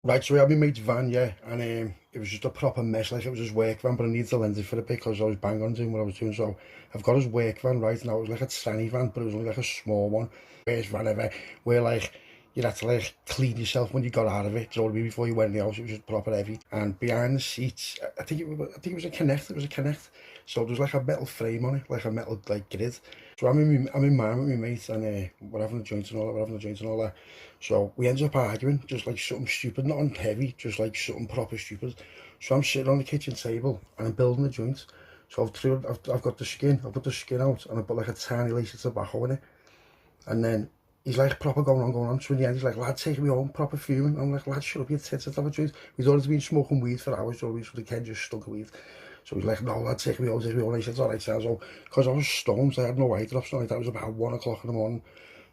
Right, so we had my mate's van, yeah, and it was just a proper mess, like it was his work van, but I needed to lend it for a bit because I was bang on doing what I was doing, so I've got his work van, right, now it was like a tranny van, but it was only like a small one, worst van ever, where like, you'd have to like clean yourself when you got out of it, so before you went in the house, it was just proper heavy, and behind the seats, I think it was a Connect, so there was like a metal frame on it, like a metal like grid, so I'm in mine with my mate, and we're having a joint and all that, so we ended up arguing, just like something stupid, nothing heavy, just like something proper stupid. So I'm sitting on the kitchen table and I'm building a joint. So I've got the skin, I put the skin out and I put like a tiny lace of tobacco in it. And then he's like proper going on. So in the end he's like, lad, take me home, proper fuming. I'm like, lad, shut up your tits, let's have a joint. We'd already been smoking weed for hours, so the kid just stunk of weed. So he's like, no, lad, take me home, take me home. And I said, all right, so because I was stoned, I had no eye drops, so that was about 1 o'clock in the morning.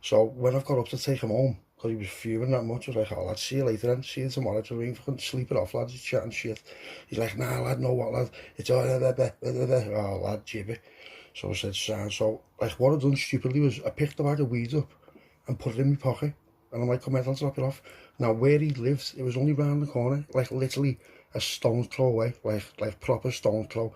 So when I've got up to take him home, because he was fuming that much, I was like, oh lad, see you later then, see you tomorrow. So we couldn't sleep it off, lads, he's chatting shit. He's like, nah lad, no what lad, it's all oh lad, jibby. So I said, sound. So like what I done stupidly was I picked the bag of weed up and put it in my pocket. And I'm like, come on, I'll drop it off. Now where he lived, it was only round the corner, like literally a stone's throw away, like proper stone's throw.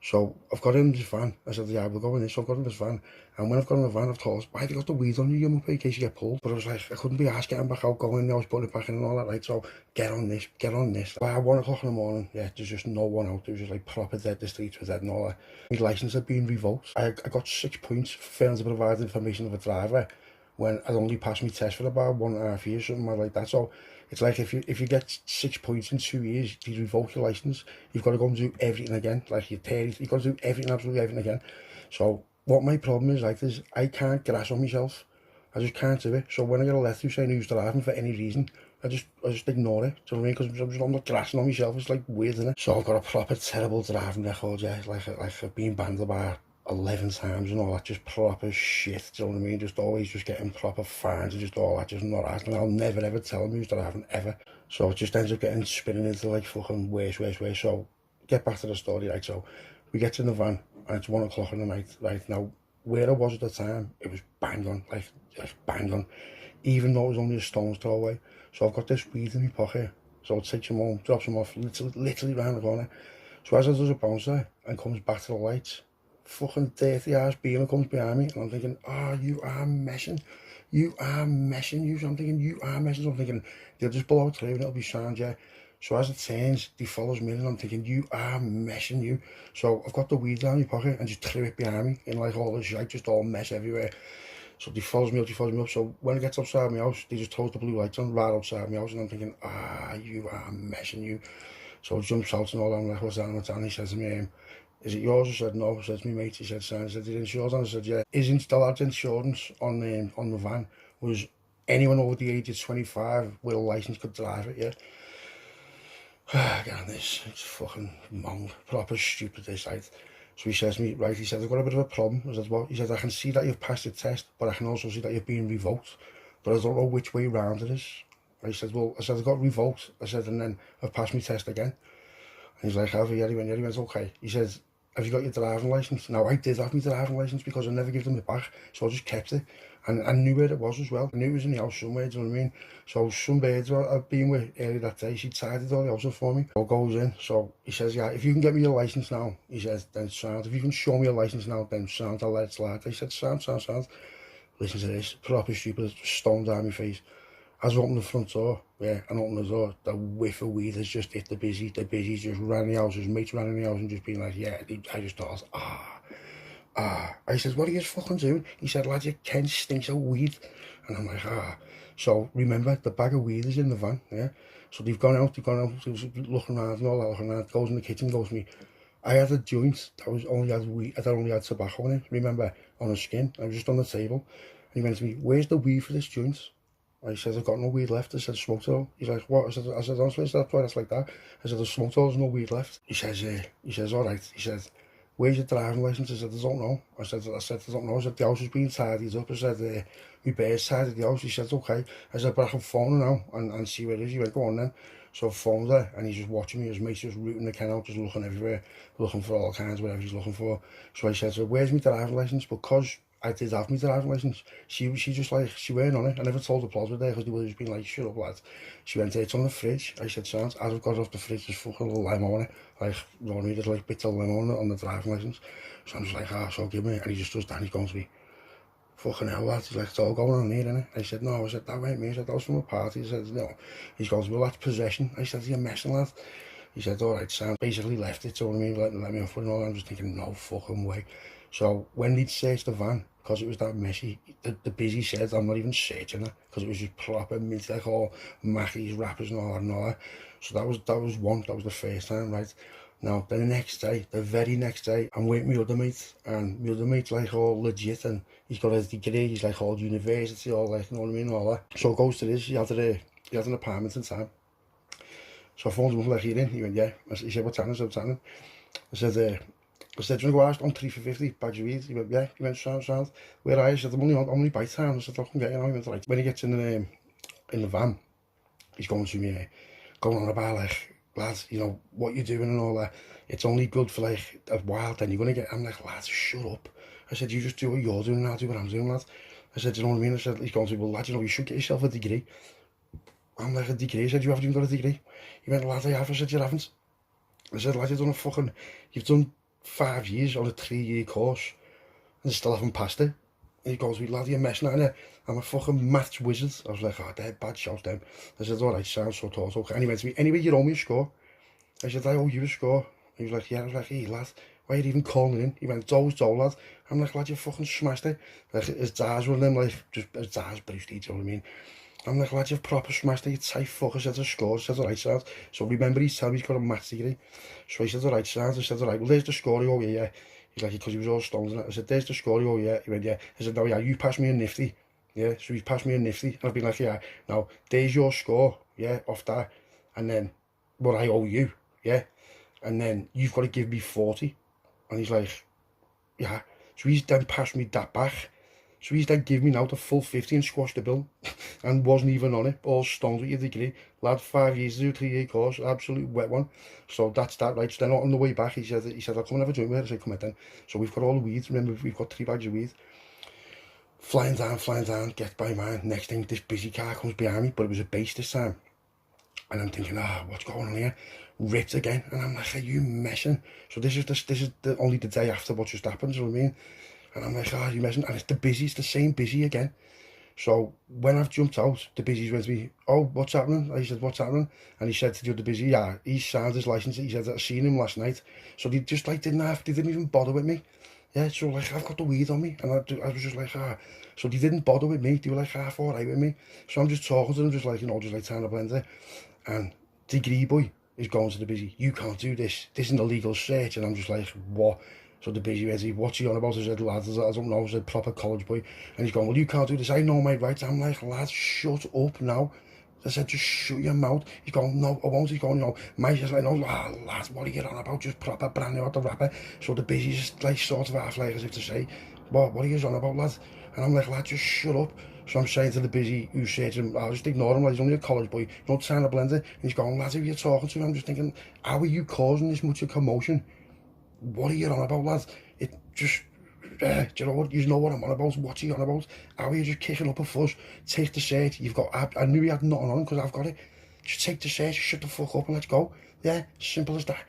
So I've got in this van. I said, yeah, we're going in. So I've got in this van. And when I've got in the van, I've told us, why have you got the weed on you, in case you get pulled? But I was like, I couldn't be asked getting back out, going in. I was putting it back in and all that, right? So get on this, get on this. By 1 o'clock in the morning, yeah, there's just no one out. There was just like proper dead, the streets were dead and all that. My licence had been revoked. I got 6 points for failing to provide information of a driver when I'd only passed my test for about 1.5 years, something like that. So it's like if you get 6 points in 2 years, you revoke your license. You've got to go and do everything again. Like you've got to do everything, absolutely everything again. So what my problem is like is I can't grass on myself. I just can't do it. So when I get a letter saying who's driving for any reason, I just ignore it. Do you know what I mean? Because I'm not grassing on myself. It's like weird, isn't it? So I've got a proper terrible driving record, yeah. Like I've been banned about 11 times and all that, just proper shit, do you know what I mean? Just always just getting proper fines and just all that, just not acting. I'll never ever tell them who's driving, ever. So it just ends up getting spinning into like fucking worse. So get back to the story, right? So we get in the van and it's 1 o'clock in the night, right? Now, where I was at the time, it was bang on, like bang on, even though it was only a stone's throw away. So I've got this weed in my pocket. So it takes him home, drops him off, literally round the corner. So as I does a bouncer and comes back to the lights, fucking dirty ass beamer comes behind me, and I'm thinking, oh, you are messing. You are messing, you. So I'm thinking, you are messing. So I'm thinking, they'll just blow out through and it'll be sound, yeah. So as it turns, he follows me in, and I'm thinking, you are messing, you. So I've got the weed down my pocket and just threw it behind me, in like all this, like just all mess everywhere. So he follows me up. So when I get outside my house, they just throws the blue lights on right outside my house, and I'm thinking, ah, you are messing, you. So he jumps out and all that. I'm like, what's that? And he says to me, is it yours? I said, no. I said to me mate, he said, son, is it insured? And I said, yeah. Isn't the lad's insurance on the van was anyone over the age of 25 with a license could drive it, yeah? Again, this, it's fucking mong, proper stupid, this, right? So he says to me, right, he said, I've got a bit of a problem. I said, well, he said, I can see that you've passed the test, but I can also see that you're being revoked, but I don't know which way round it is. I said, well, I said, I got revoked. I said, and then I've passed my test again. And he's like, have you? Yeah, he went, okay. He says, have you got your driving licence? Now, I did have my driving licence because I never gave them it back, so I just kept it. And I knew where it was as well. I knew it was in the house somewhere, do you know what I mean? So some birds I've been with earlier that day, she tidied all the house up for me. So goes in, so he says, yeah, if you can get me your licence now, he says, then sound. If you can show me your licence now, then sound, I'll let it slide. I said, sound. Listen to this, proper stupid, stone down my face. As I opened the front door, yeah, and opened the door, the whiff of weed has just hit the busy just ran in the house, his mates ran in the house and just been like, yeah, I just thought, I said, what are you fucking doing? He said, lad, your Ken stinks of weed. And I'm like, So remember, the bag of weed is in the van, yeah? So they've gone out, looking around and all that, looking around, goes in the kitchen, goes to me, I had a joint that was only had weed, that only had tobacco in it, remember, on the skin. I was just on the table. And he went to me, where's the weed for this joint? I said, I've got no weed left. I said, smoked it all. He's like, what? I said, honestly, that's why that's like that. I said, there's smoked all, there's no weed left. He says, yeah. He says, all right. He said, where's your driving licence? I said, I don't know. I said, I don't know. I said, the house is being tidied up. I said, my bird's tidied the house. He said, okay. I said, but I can phone her now and see where it is. He went, go on then. So I phoned her, and he's just watching me. His mate's just rooting the kennel, just looking everywhere, looking for all kinds, whatever he's looking for. So I said, so where's my driving licence? Because I did have my driving licence. She just like, she weren't on it. I never told the plods were there because they would have just been like, shut up lad. She went, it's on the fridge. I said, sounds, as I've got it off the fridge, there's fucking little limo on it. Like, you know what I mean, there's like bits of limo on the driving licence. So I'm just like, so give me it. And he just does that and he's going to me, fucking hell lad. He's like, it's all going on here, innit? I said, no. I said, that weren't me. I said, that was from a party. He said, no. He's going to me, well, that's possession. I said, you're messing lad. He said, alright, Sam. Basically left it, so what I mean, let me off with it and all. I'm just thinking, no fucking way. So when they'd searched the van, because it was that messy, the busy said, I'm not even searching it, because it was just proper mint, like all Mackies, wrappers and all that. So that was the first time, right? Now, the next day, the very next day, I'm with my other mate, and my other mate's like all legit, and he's got a degree, he's like all university, all like, you know what I mean, all that. So it goes to this, he had an apartment in town. So I phoned him up like, here in, he went, yeah. He said, what's happening? I said, do you want to go out on 3 for 50 bags of weed? He went, yeah. He went, sound. Where are you? I said, I'm only by town. I said, look, I'm getting on. He went, right. When he gets in the van, he's going to me, going on about like, lads, you know, what you're doing and all that. It's only good for like a while, then you're going to get, I'm like, lads, shut up. I said, you just do what you're doing and I'll do what I'm doing, lad. I said, you know what I mean? I said, he's going to me, well, lad, you know, you should get yourself a degree. I'm like, a degree? I said, you haven't even got a degree? He went, lad, I have. I said, you haven't. I said, lad, you've done 5 years on a 3-year course and still haven't passed it. And he goes, lad, you're messing at it. I'm a fucking maths wizard. I was like, they're bad shots, them. I said, alright, sounds so tall. Okay. And he went to me, anyway, you owe me a score. I said, I owe you a score. He was like, yeah. I was like, hey, lad, why are you even calling in? He went, it's always Joe, lad. I'm like, lad, you fucking smashed it. Like, his dad's one of them, like, just his dad's Bruce Lee, do you know what I mean? I'm like, lad, you've proper smashed it, you tight fucker. Said the scores, said alright, sounds. So remember, he's telling me he's got a maths degree. So he said, alright, sounds. I said, alright, well, there's the score, oh yeah. He's like, because he was all stoned and that. I said, there's the score, oh yeah. He went, yeah. I said, no, yeah, you passed me a nifty. Yeah, so he's passed me a nifty. And I've been like, yeah, now, there's your score, yeah, off that. And then, what I owe you, yeah. And then, you've got to give me 40. And he's like, yeah. So he's then passed me that back. So he's then give me now the full 50 and squashed the bill and wasn't even on it, all stoned with your degree. Lad, 5 years to do a 3-year course, absolute wet one. So that's that, right? So then on the way back, he said, I'll come and have a drink with her. I said, come on then. So we've got all the weed, remember, we've got 3 bags of weed. Flying down, get by mine. Next thing, this busy car comes behind me, but it was a base this time. And I'm thinking, what's going on here? Ripped again. And I'm like, are you messing? So this is only the day after what just happened, you know what I mean? And I'm like, you messing? And it's the same busy again. So when I've jumped out, the busy's went to me, oh, what's happening? I said, what's happening? And he said to the other busy, yeah, he signed his license. He said, I seen him last night. So they just like they didn't even bother with me. Yeah, so like, I've got the weed on me. And I was just like, So they didn't bother with me. They were like half all right with me. So I'm just talking to them, just like, you know, just like trying to blend it. And degree boy is going to the busy, you can't do this. This is an illegal search. And I'm just like, what? So the busy went, what's he on about? I said, lads, I don't know, I was a proper college boy. And he's going, well, you can't do this. I know my rights. I'm like, lads, shut up now. I said, just shut your mouth. He's going, no, I won't. He's going, no. Mike's just like, no, lads, what are you on about? Just proper brand new out the wrapper. So the busy's just like sort of half like as if to say, what are you on about, lads? And I'm like, lads, just shut up. So I'm saying to the busy who's saying, I'll just ignore him, like he's only a college boy. Don't sign a blender. And he's going, lads, who are you talking to? I'm just thinking, how are you causing this much of commotion? What are you on about, lads? It just, do you know what? You know what I'm on about. What's he on about? How are you just kicking up a fuss? Take the search. You've got, I knew he had nothing on because I've got it. Just take the search, shut the fuck up and let's go. Yeah, simple as that.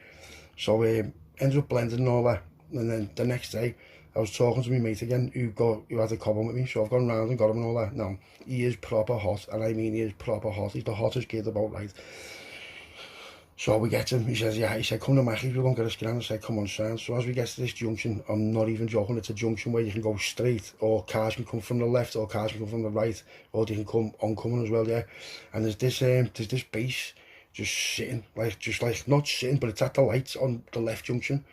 So, ended up blending and all that. And then the next day, I was talking to my mate again who had a common with me. So I've gone round and got him and all that. Now, he is proper hot. And I mean, he is proper hot. He's the hottest kid about, right? So we get him, he says, yeah, he said, come to Mackies, we're going to get a scan. I said, come on, son. So as we get to this junction, I'm not even joking, it's a junction where you can go straight, or cars can come from the left, or cars can come from the right, or they can come oncoming as well, yeah. And there's this base just sitting, just not sitting, but it's at the lights on the left junction.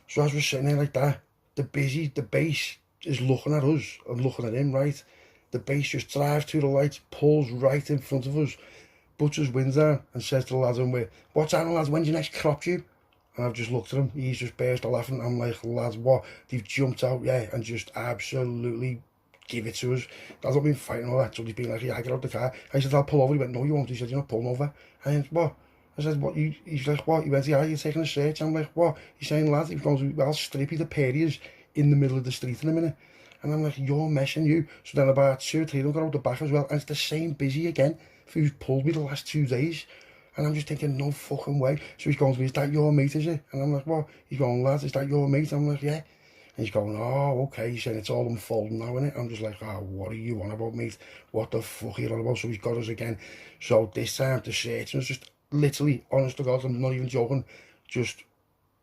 So as we're sitting there like that, the base is looking at us, and looking at him, right? The base just drives through the lights, pulls right in front of us, puts his windows down and says to the lads, what's happening, lads, when's your next crop due? And I've just looked at him, he's just burst laughing. I'm like, lads, what? They've jumped out, yeah, and just absolutely give it to us. That's not been fighting all that. So he's been like, yeah, get out the car. I said, I'll pull over. He went, no, you won't. He said, you're not pulling over. I went, what? I said, what? He's like, what? He went, yeah, you're taking a search. I'm like, what? He's saying, lads, he's going to, I'll strip you the periods in the middle of the street in a minute. And I'm like, you're messing you. So then about 2 or 3 of them got out the back as well, and it's the same busy again who's pulled me the last 2 days. And I'm just thinking, no fucking way. So he's going to me, is that your mate, is it? And I'm like, what? He's going, lads, is that your mate? I'm like, yeah. And he's going, oh, okay. He's saying it's all unfolding now, innit? I'm just like, oh, what are you on about, mate? What the fuck are you on about? So he's got us again. So this time, the searching was just literally, honest to God, I'm not even joking, just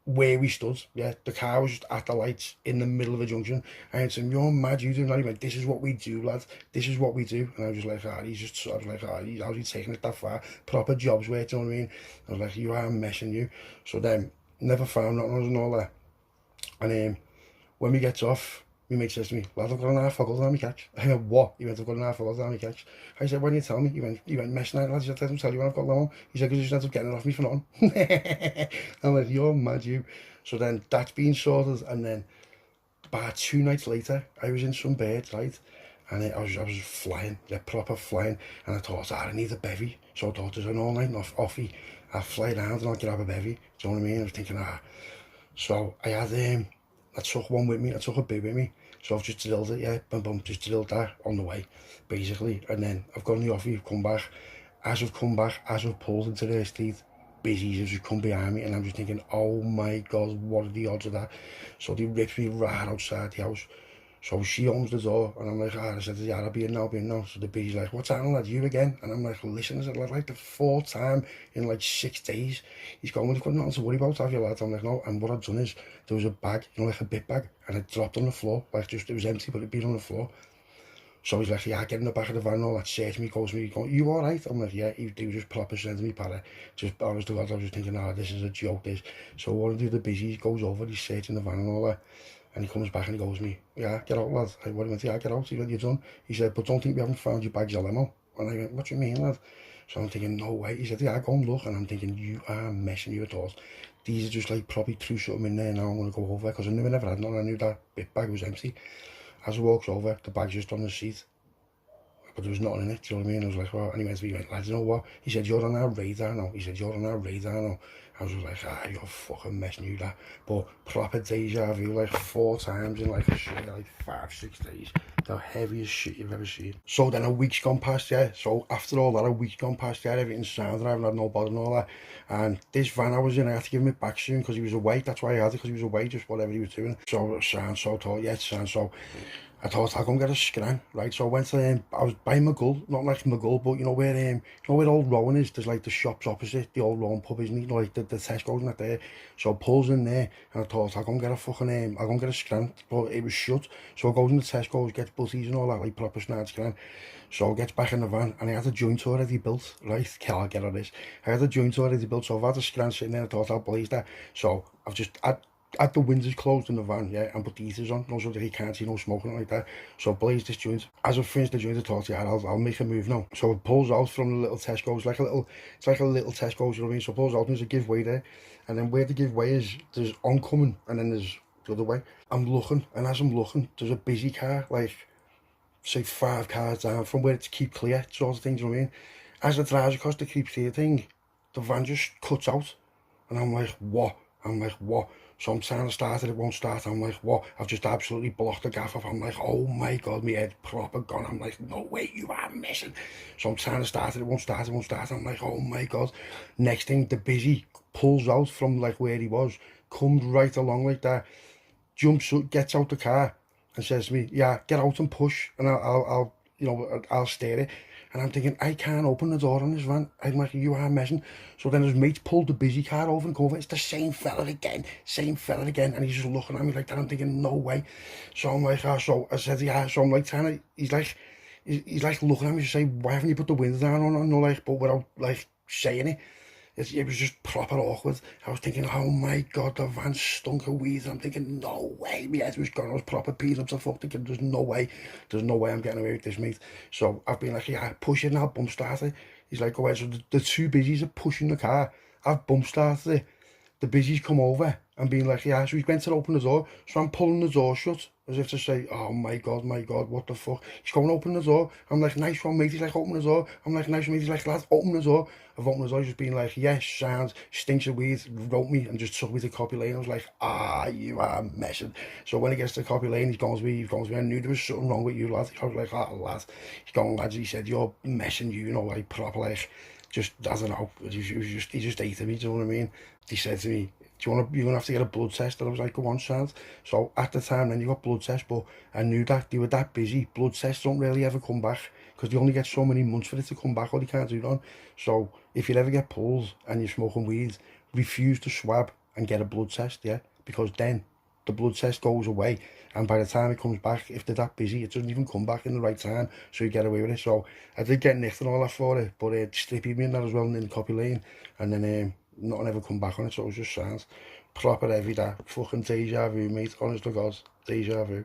where we stood. Yeah, the car was just at the lights in the middle of a junction. And I said, you're mad, you do not even, this is what we do, lads. This is what we do. And I was just like, I was like, how's he taking it that far? Proper jobs work, do you know what I mean? I was like, you are messing you. So then, never found nothing and all that. And when we gets off, my mate says to me, lad, I've got an half foggle down my catch. I went, what? He went, I've got an half foggle down my catch. I said, why didn't you tell me? He went, messing out, lads. He said, let him tell you when I've got low. He said, because you just ended up getting it off me for nothing. I'm like, you're mad, you. So then that's been sorted, and then about 2 nights later, I was in some bed, right? And I was flying, yeah, proper flying. And I thought, I need a bevy. So I thought, there's an all-night offie. I'll fly down and I'll get up a bevy. Do you know what I mean? I was thinking, So I had, I took one with me, I took a bit with me. So I've just drilled it, yeah, boom, just drilled that on the way, basically. And then I've gone in the offie, come back. As I've pulled into the street, busy as just come behind me, and I'm just thinking, oh my God, what are the odds of that? So they ripped me right outside the house. So she opens the door, and I'm like, I said, yeah, I'll be in now. So the busy's like, what's happening, lad, you again? And I'm like, listen, I said, like the 4th time in like 6 days. He's going, well, you've got nothing to worry about, have you, lad? I'm like, no. And what I've done is, there was a bag, like a bit bag, and it dropped on the floor, like just, it was empty, but it'd been on the floor. So he's like, yeah, get in the back of the van and all that, search me, goes to me, going, you all right? I'm like, yeah. He was just proper sending me para. Just, honest to God, I was just thinking, this is a joke, this. So one of the busy, he goes over, he's searching the van and all that, and he comes back and he goes to me, yeah, get out, lad. I went, yeah, get out. He went, you're done. He said, but don't think we haven't found your bags of limo. And I went, what do you mean, lad? So I'm thinking, no way. He said, yeah, go and look. And I'm thinking, you are messing you at all. These are just like probably threw something in there now. I'm going to go over, because I never had none. I knew that bit bag was empty. As I walks over, the bag's just on the seat. But there was nothing in it, do you know what I mean? I was like, well, and he went to me, lads, you know what? He said, you're on our radar now. I was like, you're fucking messing you that. But proper deja vu, like 4 times in like a shit, like 5-6 days. The heaviest shit you've ever seen. So then a week's gone past, yeah. So after all that, a week's gone past, yeah. Everything's sound, I haven't had no bother and all that. And this van I was in, I had to give him it back soon because he was away. That's why I had it, because he was away, just whatever he was doing. So it sounds so tall, yeah, it sounds so. I thought I'll go and get a scran, right? So I went to, I was by McGull, not like McGull, but you know where Old Rowan is? There's like the shops opposite, the Old Rowan pub, isn't it? You know, like the Tesco's not there. So I pulls in there, and I thought I'll go and get a fucking, I'll go and get a scran, but it was shut. So I goes in the Tesco's, gets butties and all that, like proper snide scran. So I gets back in the van, and I had a joint already built, right? I'll get on this. I had a joint already built, so I've had a scran sitting there, I thought I'll blaze that. So I've just, had the windows closed in the van, yeah, and put the heaters on, so that he can't see no smoking like that. So I blaze this joint. As I finished the joint, I thought, yeah, I'll make a move now. So it pulls out from the little Tesco's, it's like a little Tesco's, you know what I mean? So it pulls out and there's a giveaway there. And then where the giveaway is, there's oncoming, and then there's the other way. I'm looking, and as I'm looking, there's a busy car, like, say 5 cars down from where it's keep clear, sort of thing, do you know what I mean? As it drives across the keep clear thing, the van just cuts out. And I'm like, what? So I'm trying to start it won't start. I'm like, what? I've just absolutely blocked the gaff off. I'm like, oh my God, my head proper gone. I'm like, no way, you are missing. So I'm trying to start it won't start. I'm like, oh my God. Next thing, the busy pulls out from like where he was, comes right along like that, jumps up, gets out the car and says to me, yeah, get out and push, and I'll steer it. And I'm thinking, I can't open the door on this van. I'm like, you are messing. So then his mates pulled the busy car over and go over. It's the same fella again. And he's just looking at me like that. I'm thinking, no way. So I'm like, so I said, yeah. So I'm like trying to, he's like looking at me to say, why haven't you put the window down on? No, like, but without like saying it. It was just proper awkward. I was thinking, oh my God, the van stunk of weed. I'm thinking, no way. My head was gone. I was proper peed up to fuck. Thinking, there's no way I'm getting away with this, mate. So I've been like, yeah, push it now, bump start it. He's like, go ahead. So the 2 busies are pushing the car. I've bump started it. The busies come over and being like, yeah, so he went to open the door, so I'm pulling the door shut, as if to say, oh my God, what the fuck. He's going to open the door. I'm like, nice one, mate. He's like, open the door. I'm like, nice one, mate. He's like, lad, open the door. I've opened the door, just being like, yes, sounds, stinks of weed, wrote me, and just took me to Copy Lane. I was like, you are messing. So when he gets to Copy Lane, he's going to me, I knew there was something wrong with you, lad. I was like, lad. He's going, lads, he said, you're messing, you know, like, proper, like, just, I don't know, he just hated me, do you know what I mean? He said to me, you're going to have to get a blood test. And I was like, go on, sound. So at the time, then you got blood tests, but I knew that they were that busy. Blood tests don't really ever come back, because they only get so many months for it to come back, or they can't do it. So if you ever get pulled and you're smoking weed, refuse to swab and get a blood test, yeah? Because then the blood test goes away, and by the time it comes back, if they're that busy, it doesn't even come back in the right time, so you get away with it. So I did get nicked and all that for it, but it stripped me in that as well in Copy Lane, and then nothing ever come back on it, so it was just sounds proper heavy, that fucking deja vu, mate, honest to God, deja vu.